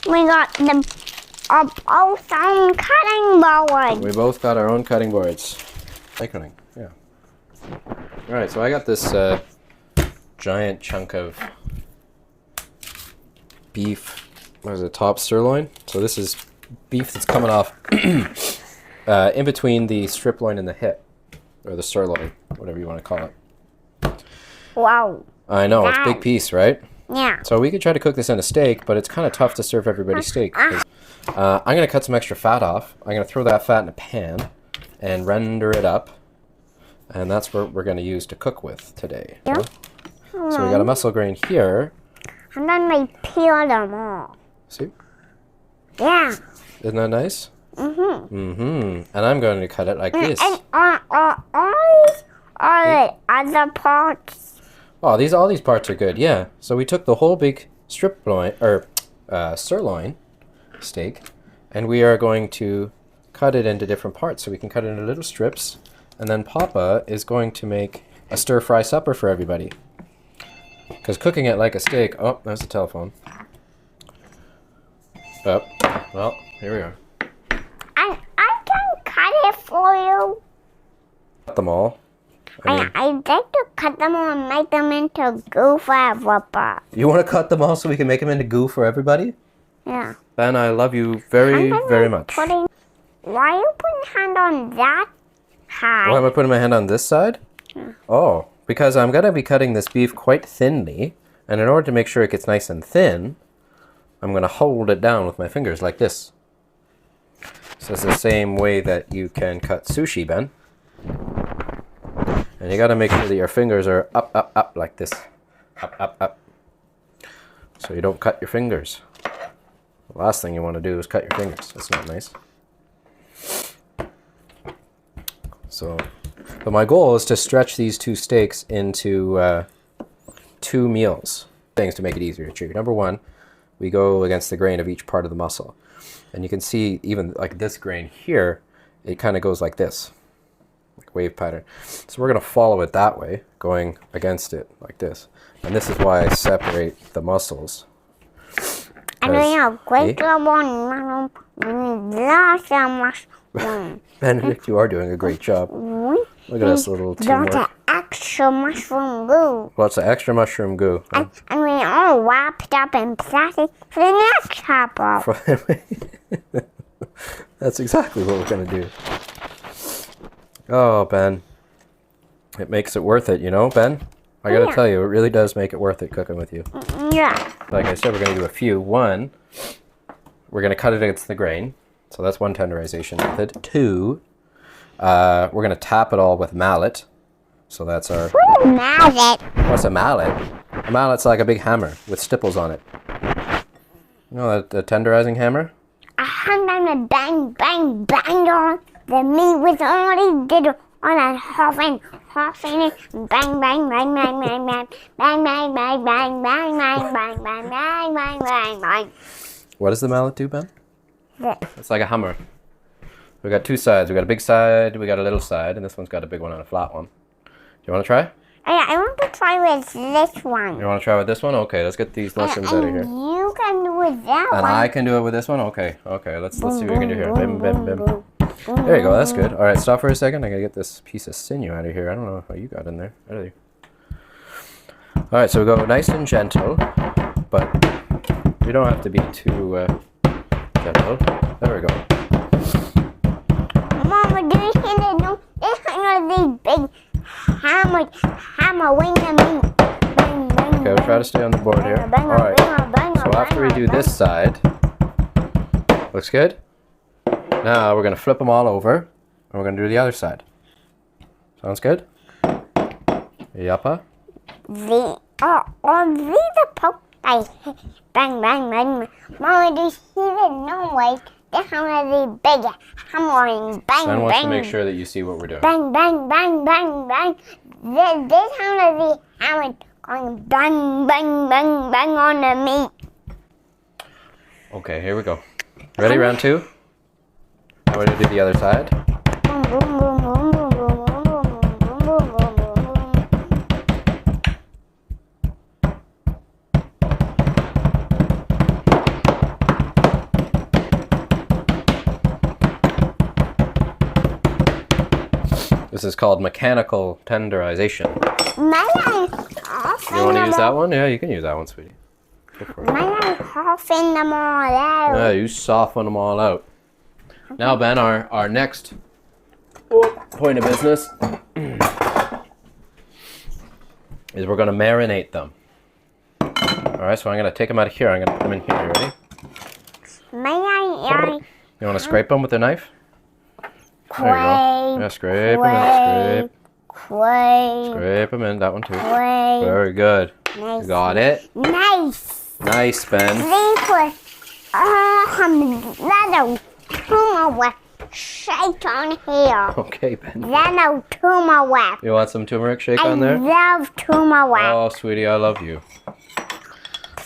We got our both own cutting board. We both got our own cutting boards. Cycling, yeah. All right, so I got this giant chunk of beef. What is it? Top sirloin. So this is beef that's coming off in between the strip loin and the hip, or the sirloin, whatever you want to call it. Wow. I know, it's a big piece, right? Yeah. So we could try to cook this in a steak, but it's kind of tough to serve everybody steak. I'm going to cut some extra fat off. I'm going to throw that fat in a pan and render it up. And that's what we're going to use to cook with today. Yeah. So we got a muscle grain here. And then we peel them all. See? Yeah. Isn't that nice? Mm-hmm. Mm-hmm. And I'm going to cut it like this. And all the other parts. Oh, all these parts are good, yeah. So we took the whole big strip loin, or sirloin steak, and we are going to cut it into different parts. So we can cut it into little strips, and then Papa is going to make a stir-fry supper for everybody. Because cooking it like a steak... Oh, there's the telephone. Oh, well, here we are. I can cut it for you. Cut them all. I'd like to cut them all and make them into goo for everybody. You want to cut them all so we can make them into goo for everybody? Yeah. Ben, I love you very, very much. Why are you putting hand on that side? Why am I putting my hand on this side? Yeah. Oh, because I'm going to be cutting this beef quite thinly, and in order to make sure it gets nice and thin, I'm going to hold it down with my fingers like this. So it's the same way that you can cut sushi, Ben. And you got to make sure that your fingers are up, up, up like this. Up, up, up. So you don't cut your fingers. The last thing you want to do is cut your fingers. That's not nice. So, but my goal is to stretch these two steaks into 2 meals. Things to make it easier to chew. Number one, we go against the grain of each part of the muscle. And you can see even like this grain here, it kind of goes like this. Like wave pattern. So we're going to follow it that way, going against it like this. And this is why I separate the muscles. I'm doing a great job on Benedict, you are doing a great job. Look at this little teamwork. Lots of extra mushroom goo. Lots of extra mushroom goo. And we all wrapped up in plastic for the next chopper. That's exactly what we're going to do. Oh, Ben. It makes it worth it, you know, Ben? I got to tell you, it really does make it worth it cooking with you. Yeah. Like I said, we're going to do a few. One, we're going to cut it against the grain. So that's one tenderization method. 2, we're going to tap it all with mallet. So that's our... Mallet. What's a mallet? A mallet's like a big hammer with stipples on it. You know the tenderizing hammer? A hand bang, bang, bang on the meat with only did on a half in it. Bang, bang, bang, bang, bang, bang, bang, bang, bang, bang, bang, bang, bang, bang, bang, bang, bang, bang. What does the mallet do, Ben? This. It's like a hammer. We got 2 sides. We got a big side, we got a little side, and this one's got a big one and a flat one. You want to try? Yeah, I want to try with this one. You want to try with this one? Okay, let's get these mushrooms out of here. You can do with that one. And I can do it with this one? Okay, let's see what we can do here. Bim, bim, bim. There you go, that's good. Alright, stop for a second. I gotta get this piece of sinew out of here. I don't know how you got in there. Out of there. Alright, so we go nice and gentle, but we don't have to be too gentle. There we go. Mama, do you hear that? This one of these big hammer wing and meat. Bang, bang, Okay, we'll try to stay on the board here. Alright, so after we do this side, looks good? Now we're going to flip them all over, and we're going to do the other side. Sounds good? Yappa? These are poked by bang, bang, bang. Mama, do you hear that? No way. This one of these big hammering bang, Son wants bang. to make sure that you see what we're doing. Bang, bang, bang, bang, bang. This one of these hammering going bang, bang, bang, bang on the meat. Okay, here we go. Ready, round 2? Now we're going to do the other side. Boom, boom, boom, boom, boom, boom, boom, boom, boom, boom, boom, boom. is called mechanical tenderization. May I You want to use that one? Yeah, you can use that one, sweetie. Go for it. May I soften them all out? Yeah, you soften them all out. Now, Ben, our next point of business is we're going to marinate them. All right, so I'm going to take them out of here. I'm going to put them in here. You ready? May I? You want to scrape them with a knife? There you go. Yeah, scrape them in. Scrape them in. That one too. Very good. Nice. You got it? Nice. Nice, Ben. These were little turmeric shake on here. Okay, Ben. Little turmeric. You want some turmeric shake I on there? love turmeric. Oh, sweetie, I love you.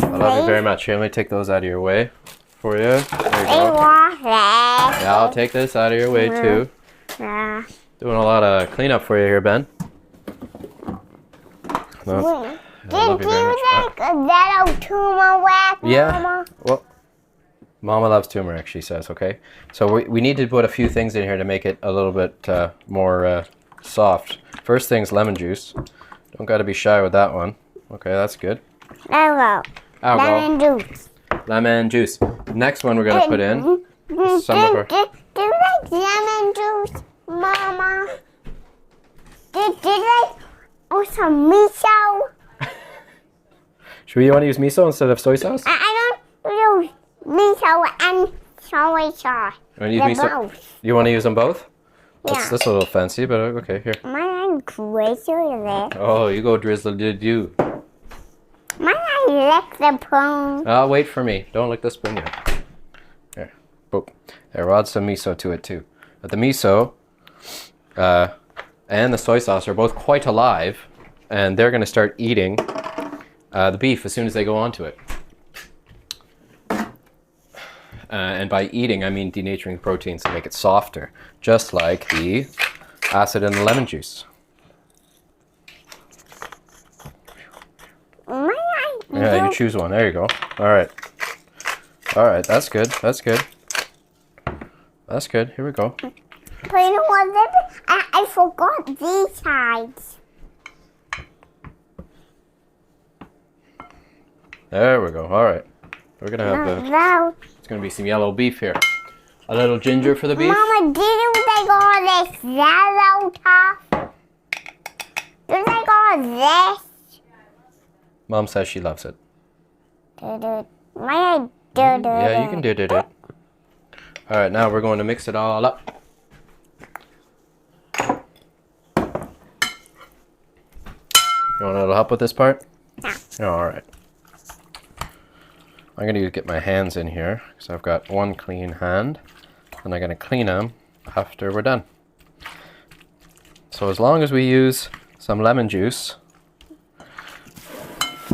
I love you very much. Here, let me take those out of your way for you. There you go. Yeah, I'll take this out of your way too. Doing a lot of cleanup for you here, Ben. No, Did you like a little turmeric, yeah. Mama? Well, Mama loves turmeric, she says, okay? So we need to put a few things in here to make it a little bit more soft. First thing's lemon juice. Don't got to be shy with that one. Okay, that's good. Lemon juice. Lemon juice. Next one we're going to put in some of our... Do you like lemon juice, Mama? Did you like some miso? Should we want to use miso instead of soy sauce? I don't use miso and soy sauce. You want to use miso? You want to use them both? Yeah. That's a little fancy, but okay, here. Mine crazy with it. Oh, you go drizzle, did you? Mine lick the spoon. Oh, wait for me. Don't lick the spoon yet. Here. Boop. There, we'll add some miso to it too. But the miso and the soy sauce are both quite alive, and they're going to start eating the beef as soon as they go onto it. And by eating, I mean denaturing the proteins to make it softer, just like the acid in the lemon juice. Yeah, you choose one. There you go. All right. All right, that's good. That's good. That's good. Here we go. But you know what? I forgot these sides. There we go. All right. We're going to have it's going to be some yellow beef here. A little ginger for the beef. Mama, did you like all this yellow stuff? Do you like all this? Mom says she loves it. Yeah, you can do it. All right, now we're going to mix it all up. You want a little help with this part? Yeah. All right. I'm going to get my hands in here because I've got one clean hand, and I'm going to clean them after we're done. So as long as we use some lemon juice,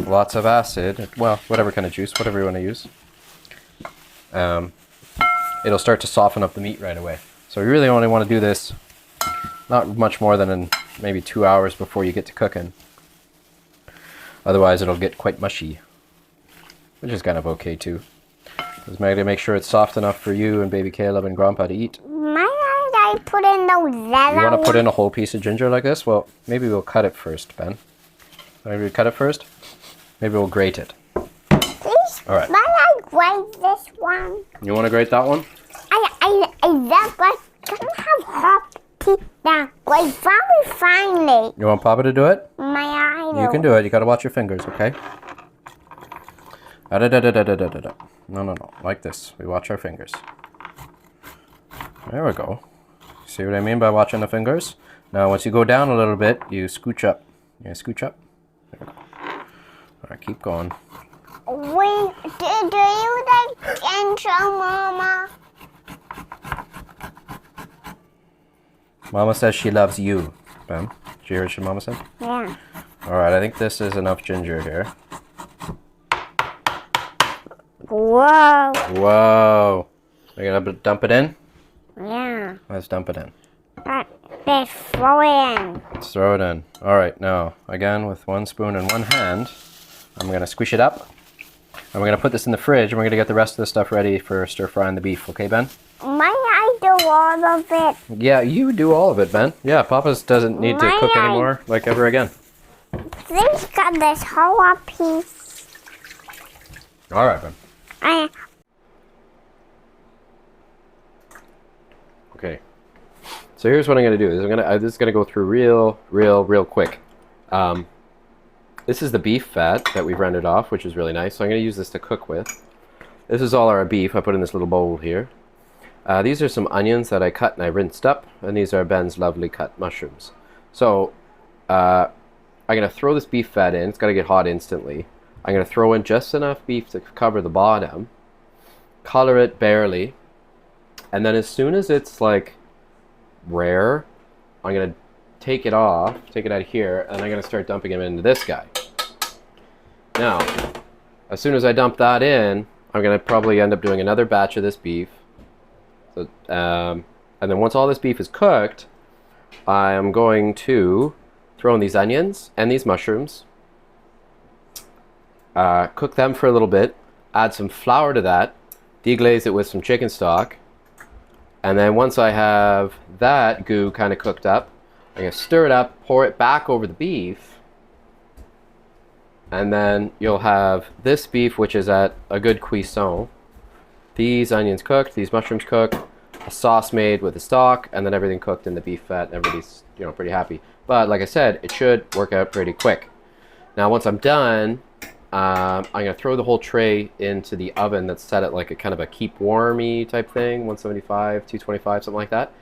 lots of acid, well, whatever kind of juice, whatever you want to use, it'll start to soften up the meat right away. So you really only want to do this not much more than in maybe 2 hours before you get to cooking. Otherwise it'll get quite mushy, which is kind of okay too. Just make sure it's soft enough for you and baby Caleb and Grandpa to eat. Might I put in those yellow? You want to put in a whole piece of ginger like this? Well, maybe we'll cut it first, Ben. Maybe we cut it first? Maybe we'll grate it. Please, all right. might I grate this one? You want to grate that one? I love grate. Can I have hot teeth now? Grate very finely. You want Papa to do it? My eye. You can do it. You got to watch your fingers, okay? No. Like this. We watch our fingers. There we go. See what I mean by watching the fingers? Now, once you go down a little bit, you scooch up. Yeah, scooch up. There we go. All right, keep going. Wait, do you like ginger, Mama? Mama says she loves you, Ben. Did you hear what your Mama said? Yeah. All right, I think this is enough ginger here. Whoa. Whoa. We're going to dump it in? Yeah. Let's dump it in. Let's throw it in. Let's throw it in. All right, now, again, with one spoon in one hand, I'm going to squish it up. And we're going to put this in the fridge, and we're going to get the rest of the stuff ready for stir-frying the beef. Okay, Ben? Might I do all of it. Yeah, you do all of it, Ben. Yeah, Papa's doesn't need to cook anymore, like ever again. Please got this whole piece. All right, Ben. Okay. So here's what I'm gonna do. This is gonna go through real quick. This is the beef fat that we've rendered off, which is really nice. So I'm gonna use this to cook with. This is all our beef I put in this little bowl here. These are some onions that I cut and I rinsed up, and these are Ben's lovely cut mushrooms. So I'm going to throw this beef fat in. It's got to get hot instantly. I'm going to throw in just enough beef to cover the bottom, color it barely, and then as soon as it's like rare, I'm going to take it out of here, and I'm going to start dumping them into this guy. Now, as soon as I dump that in, I'm going to probably end up doing another batch of this beef. So, and then once all this beef is cooked, I am going to throw in these onions and these mushrooms, cook them for a little bit, add some flour to that, deglaze it with some chicken stock, and then once I have that goo kind of cooked up, I'm going to stir it up, pour it back over the beef, and then you'll have this beef, which is at a good cuisson, these onions cooked, these mushrooms cooked, a sauce made with the stock, and then everything cooked in the beef fat, and everybody's, you know, pretty happy. But like I said, it should work out pretty quick. Now once I'm done, I'm going to throw the whole tray into the oven that's set at like a kind of a keep warmy type thing, 175, 225, something like that.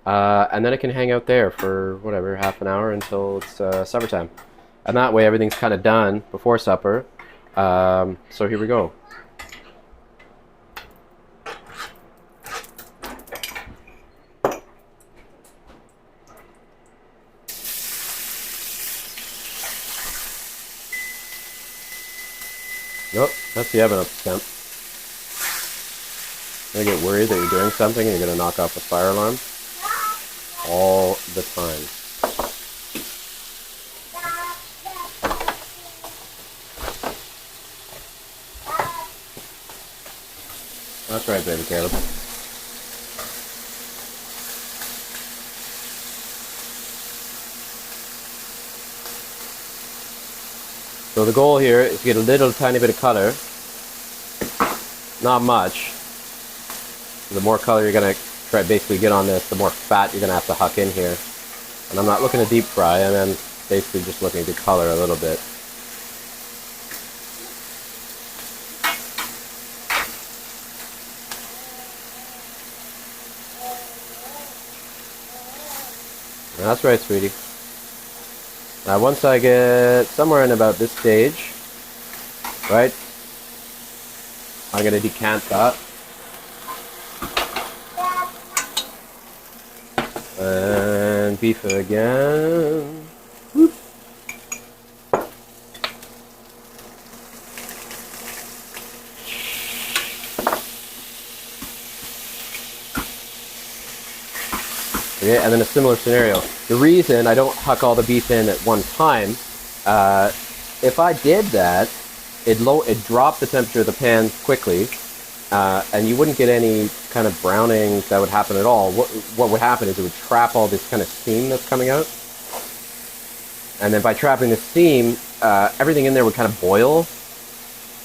And then it can hang out there for whatever, half an hour until it's supper time. And that way everything's kind of done before supper. So here we go. Nope, that's the oven up temp. I get worried that you're doing something and you're going to knock off the fire alarm all the time. That's right, baby Caleb. So the goal here is to get a little tiny bit of color, not much. The more color you're going to try to basically get on this, the more fat you're going to have to huck in here. And I'm not looking to deep fry, I'm basically just looking to color a little bit. That's right, sweetie. Now once I get somewhere in about this stage, right, I'm going to decant that. And beef it again. Whoop. Okay, and then a similar scenario. The reason I don't huck all the beef in at one time, if I did that, it'd drop the temperature of the pan quickly, and you wouldn't get any kind of browning that would happen at all. What would happen is it would trap all this kind of steam that's coming out. And then by trapping the steam, everything in there would kind of boil,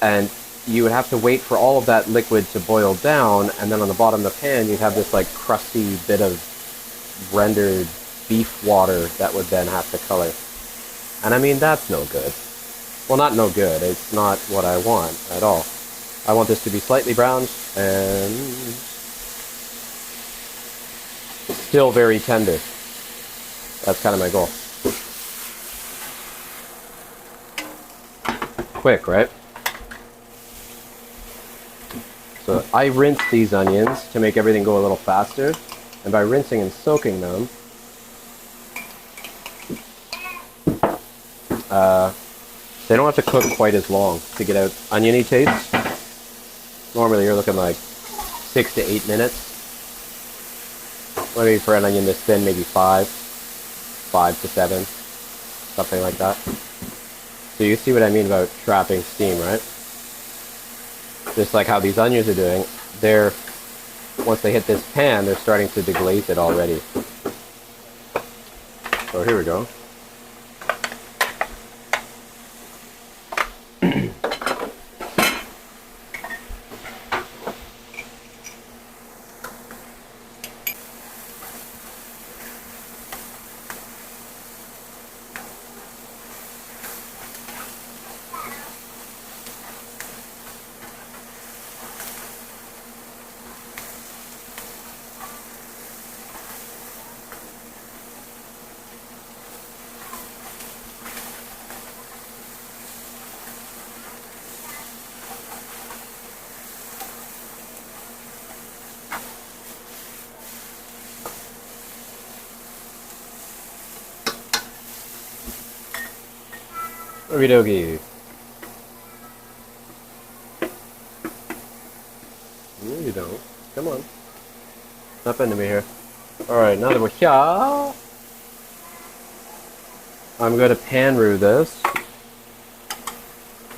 and you would have to wait for all of that liquid to boil down, and then on the bottom of the pan you'd have this like crusty bit of rendered beef water that would then have to color. And I mean, that's no good. Well, not no good, it's not what I want at all. I want this to be slightly browned and still very tender. That's kind of my goal. Quick, right? So I rinse these onions to make everything go a little faster. And by rinsing and soaking them, they don't have to cook quite as long to get out oniony taste. Normally you're looking like 6 to 8 minutes. Maybe for an onion this thin, maybe 5 to 7, something like that. So you see what I mean about trapping steam, right? Just like how these onions are doing, they're once they hit this pan, they're starting to deglaze it already. So here we go. Okie dokie. No, you don't. Come on. Stop into me here. Alright, now that we're here, I'm going to pan roux this.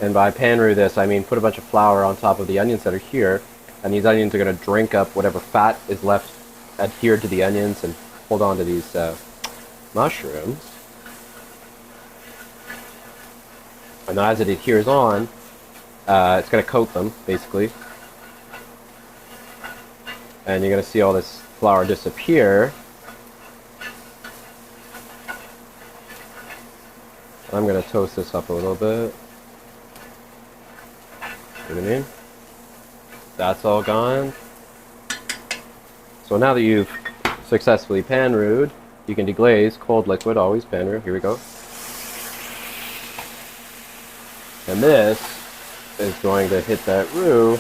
And by pan roux this, I mean put a bunch of flour on top of the onions that are here. And these onions are going to drink up whatever fat is left adhered to the onions and hold on to these mushrooms. And as it adheres on, it's going to coat them, basically. And you're going to see all this flour disappear. I'm going to toast this up a little bit. See what I mean? That's all gone. So now that you've successfully pan-roux, you can deglaze. Cold liquid, always pan-roux. Here we go. And this is going to hit that roux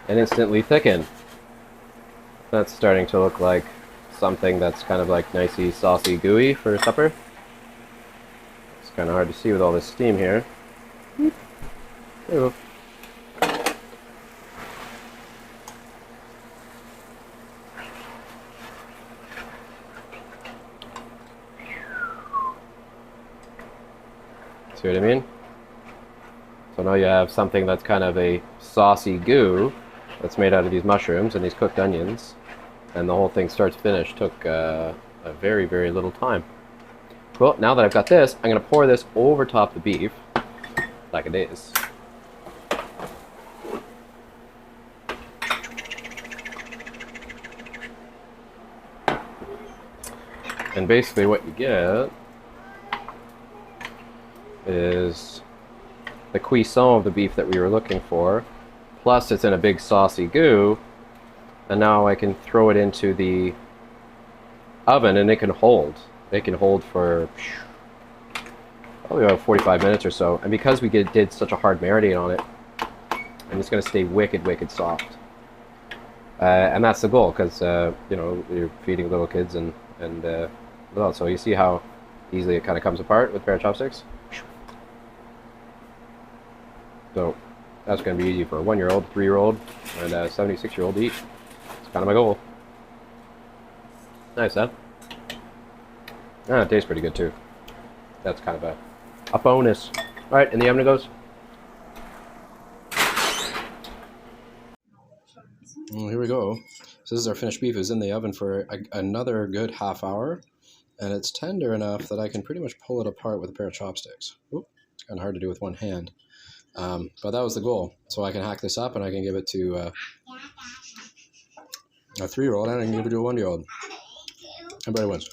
and instantly thicken. That's starting to look like something that's kind of like nicey, saucy, gooey for supper. It's kind of hard to see with all this steam here. There we go. See what I mean? So now you have something that's kind of a saucy goo that's made out of these mushrooms and these cooked onions, and the whole thing start to finish took a very, very little time. Well, now that I've got this, I'm going to pour this over top the beef, like it is. And basically what you get is the cuisson of the beef that we were looking for, plus it's in a big saucy goo, and now I can throw it into the oven and it can hold. It can hold for probably about 45 minutes or so, and because we did such a hard marinade on it, and it's going to stay wicked, wicked soft. And that's the goal, because you know, you're feeding little kids and well, so you see how easily it kind of comes apart with a pair of chopsticks. So that's going to be easy for a 1-year-old, 3-year-old, and a 76-year-old to eat. It's kind of my goal. Nice, huh? Ah, it tastes pretty good too. That's kind of a bonus. Alright, in the oven it goes. Well, here we go. So this is our finished beef. It's in the oven for another good half hour, and it's tender enough that I can pretty much pull it apart with a pair of chopsticks. Oop, it's kind of hard to do with one hand. But that was the goal. So I can hack this up and I can give it to a 3-year-old and I can give it to a 1-year-old. Everybody wins.